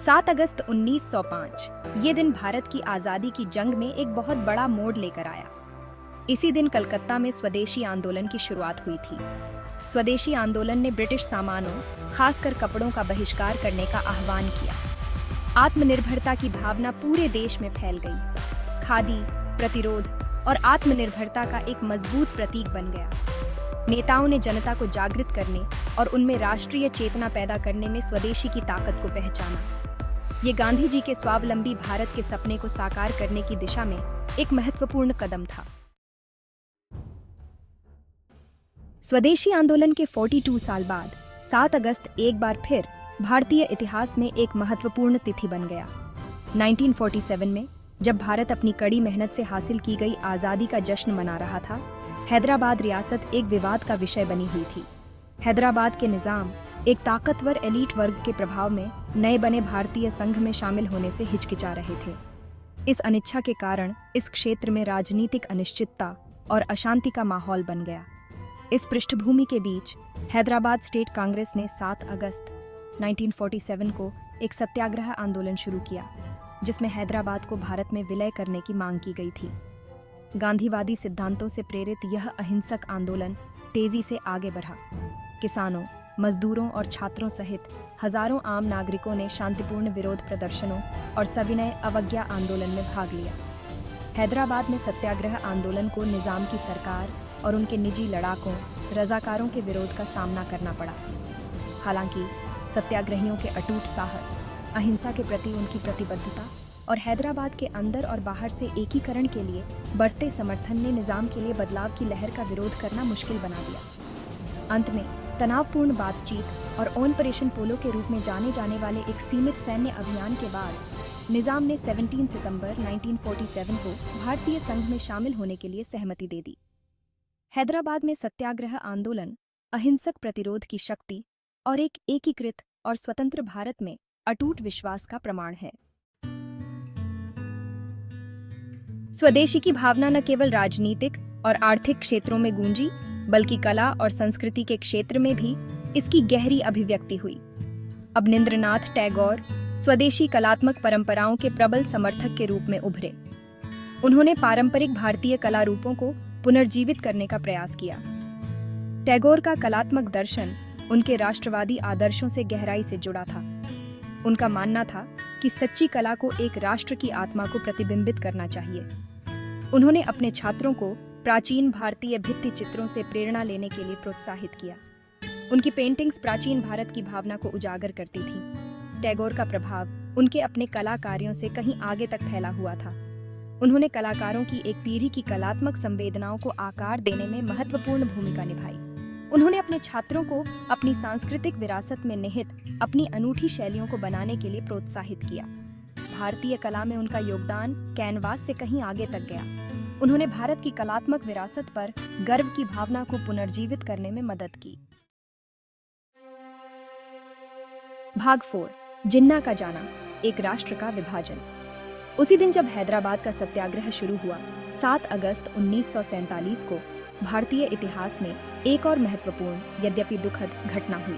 7 अगस्त 1905 ये दिन भारत की आज़ादी की जंग में एक बहुत बड़ा मोड़ लेकर आया। इसी दिन कलकत्ता में स्वदेशी आंदोलन की शुरुआत हुई थी। स्वदेशी आंदोलन ने ब्रिटिश सामानों, खासकर कपड़ों का बहिष्कार करने का आह्वान किया। आत्मनिर्भरता की भावना पूरे देश में फैल गई। खादी, प्रतिरोध और आत्मनिर्भरता का एक मजबूत प्रतीक बन गया। नेताओं ने जनता को जागृत करने और उनमें राष्ट्रीय चेतना पैदा करने में स्वदेशी की ताकत को पहचाना। ये गांधी जी के स्वावलंबी भारत के सपने को साकार करने की दिशा में एक महत्वपूर्ण कदम था। स्वदेशी आंदोलन के 42 साल बाद 7 अगस्त एक बार फिर भारतीय इतिहास में एक महत्वपूर्ण तिथि बन गया। 1947 में जब भारत अपनी कड़ी मेहनत से हासिल की गई आज़ादी का जश्न मना रहा था, हैदराबाद रियासत एक विवाद का विषय बनी हुई थी। हैदराबाद के निज़ाम एक ताकतवर एलीट वर्ग के प्रभाव में नए बने भारतीय संघ में शामिल होने से हिचकिचा रहे थे। इस अनिच्छा के कारण इस क्षेत्र में राजनीतिक अनिश्चितता और अशांति का माहौल बन गया। इस पृष्ठभूमि के बीच हैदराबाद स्टेट कांग्रेस ने 7 अगस्त 1947 को एक सत्याग्रह आंदोलन शुरू किया, जिसमें हैदराबाद को भारत में विलय करने की मांग की गई थी। गांधीवादी सिद्धांतों से प्रेरित यह अहिंसक आंदोलन तेजी से आगे बढ़ा। किसानों, मजदूरों और छात्रों सहित हजारों आम नागरिकों ने शांतिपूर्ण विरोध प्रदर्शनों और सविनय अवज्ञा आंदोलन में भाग लिया। हैदराबाद में सत्याग्रह आंदोलन को निजाम की सरकार और उनके निजी लड़ाकों, रजाकारों के विरोध का सामना करना पड़ा। हालांकि सत्याग्रहियों के अटूट साहस, अहिंसा के प्रति उनकी प्रतिबद्धता और हैदराबाद के अंदर और बाहर से एकीकरण के लिए बढ़ते समर्थन ने निजाम के लिए बदलाव की लहर का विरोध करना मुश्किल बना दिया। अंत में तनावपूर्ण बातचीत और ऑपरेशन पोलो के रूप में जाने जाने वाले एक सीमित सैन्य अभियान के बाद निजाम ने 17 सितंबर 1947 को भारतीय संघ में शामिल होने के लिए सहमति दे दी। हैदराबाद में सत्याग्रह आंदोलन अहिंसक प्रतिरोध की शक्ति और एक एकीकृत और स्वतंत्र भारत में अटूट विश्वास का प्रमाण है। स्वदेशी की भावना न केवल राजनीतिक और आर्थिक क्षेत्रों में गूंजी, बल्कि कला और संस्कृति के क्षेत्र में भी इसकी गहरी अभिव्यक्ति हुई। अवनींद्रनाथ टैगोर स्वदेशी कलात्मक परंपराओं के प्रबल समर्थक के रूप में उभरे। उन्होंने पारंपरिक भारतीय कला रूपों को पुनर्जीवित करने का प्रयास किया। टैगोर का कलात्मक दर्शन उनके राष्ट्रवादी आदर्शों से गहराई से जुड़ा था। उनका मानना था कि सच्ची कला को एक राष्ट्र की आत्मा को प्रतिबिंबित करना चाहिए। उन्होंने अपने छात्रों को प्राचीन भारतीय भित्ति चित्रों से प्रेरणा लेने के लिए प्रोत्साहित किया। उनकी पेंटिंग्स प्राचीन भारत की भावना को उजागर करती थीं। टैगोर का प्रभाव उनके अपने कला कार्यों से कहीं आगे तक फैला हुआ था। उन्होंने कलाकारों की एक पीढ़ी की कलात्मक संवेदनाओं को आकार देने में महत्वपूर्ण भूमिका निभाई। उन्होंने अपने छात्रों को अपनी सांस्कृतिक विरासत में निहित अपनी अनूठी शैलियों को बनाने के लिए प्रोत्साहित किया। भारतीय कला में उनका योगदान कैनवास से कहीं आगे तक गया। उन्होंने भारत की कलात्मक विरासत पर गर्व की भावना को पुनर्जीवित करने में मदद की। भाग 4, जिन्ना का जाना, एक राष्ट्र का विभाजन। उसी दिन जब हैदराबाद का सत्याग्रह शुरू हुआ, 7 अगस्त 1947 को भारतीय इतिहास में एक और महत्वपूर्ण यद्यपि दुखद घटना हुई।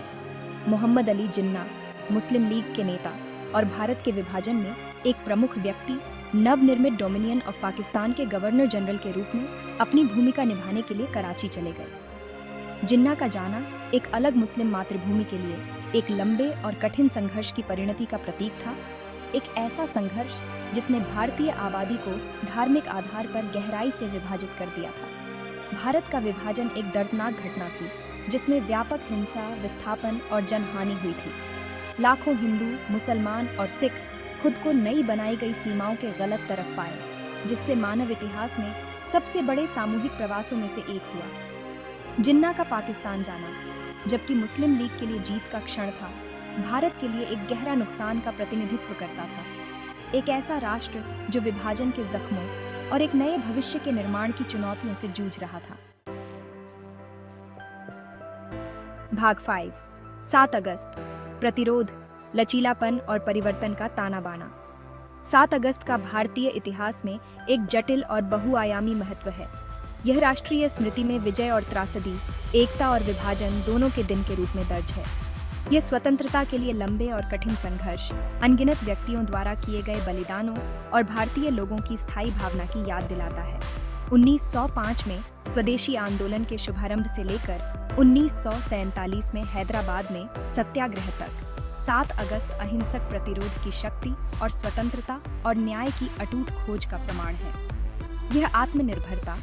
मोहम्मद अली जिन्ना, मुस्लिम लीग के नेता और भारत के विभाजन में एक प्रमुख व्यक्ति, नवनिर्मित डोमिनियन ऑफ पाकिस्तान के गवर्नर जनरल के रूप में अपनी भूमिका निभाने के लिए कराची चले गए। जिन्ना का जाना एक अलग मुस्लिम मातृभूमि के लिए एक लंबे और कठिन संघर्ष की परिणति का प्रतीक था। एक ऐसा संघर्ष जिसने भारतीय आबादी को धार्मिक आधार पर गहराई से विभाजित कर दिया था। भारत का विभाजन एक दर्दनाक घटना थी, जिसमें व्यापक हिंसा, विस्थापन और जनहानि हुई थी। लाखों हिंदू, मुसलमान और सिख खुद को नई बनाई गई सीमाओं के गलत तरफ पाए, जिससे मानव इतिहास में सबसे बड़े सामूहिक प्रवासों में से एक हुआ। जिन्ना का पाकिस्तान जाना, जबकि मुस्लिम लीग के लिए जीत का क्षण था, भारत के लिए एक गहरा नुकसान का प्रतिनिधित्व करता था। एक ऐसा राष्ट्र जो विभाजन के जख्मों और एक नए भविष्य के निर्माण की चुनौतियों से जूझ रहा था। भाग 5, 7 अगस्त, प्रतिरोध, लचीलापन और परिवर्तन का ताना बाना। 7 अगस्त का भारतीय इतिहास में एक जटिल और बहुआयामी महत्व है। यह राष्ट्रीय स्मृति में विजय और त्रासदी, एकता और विभाजन दोनों के दिन के रूप में दर्ज है। ये स्वतंत्रता के लिए लंबे और कठिन संघर्ष, अनगिनत व्यक्तियों द्वारा किए गए बलिदानों और भारतीय लोगों की स्थायी भावना की याद दिलाता है। 1905 में स्वदेशी आंदोलन के शुभारंभ से लेकर 1947 में हैदराबाद में सत्याग्रह तक 7 अगस्त अहिंसक प्रतिरोध की शक्ति और स्वतंत्रता और न्याय की अटूट खोज का प्रमाण है। यह आत्मनिर्भरता,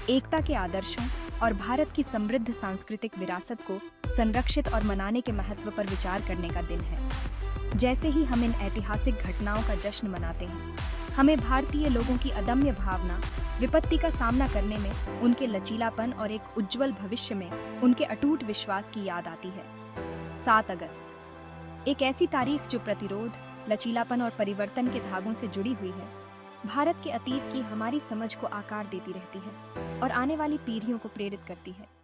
एकता के आदर्शों और भारत की समृद्ध सांस्कृतिक विरासत को संरक्षित और मनाने के महत्व पर विचार करने का दिन है। जैसे ही हम इन ऐतिहासिक घटनाओं का जश्न मनाते हैं, हमें भारतीय लोगों की अदम्य भावना, विपत्ति का सामना करने में उनके लचीलापन और एक उज्जवल भविष्य में उनके अटूट विश्वास की याद आती है। 7 अगस्त एक ऐसी तारीख जो प्रतिरोध, लचीलापन और परिवर्तन के धागों से जुड़ी हुई है, भारत के अतीत की हमारी समझ को आकार देती रहती है और आने वाली पीढ़ियों को प्रेरित करती है।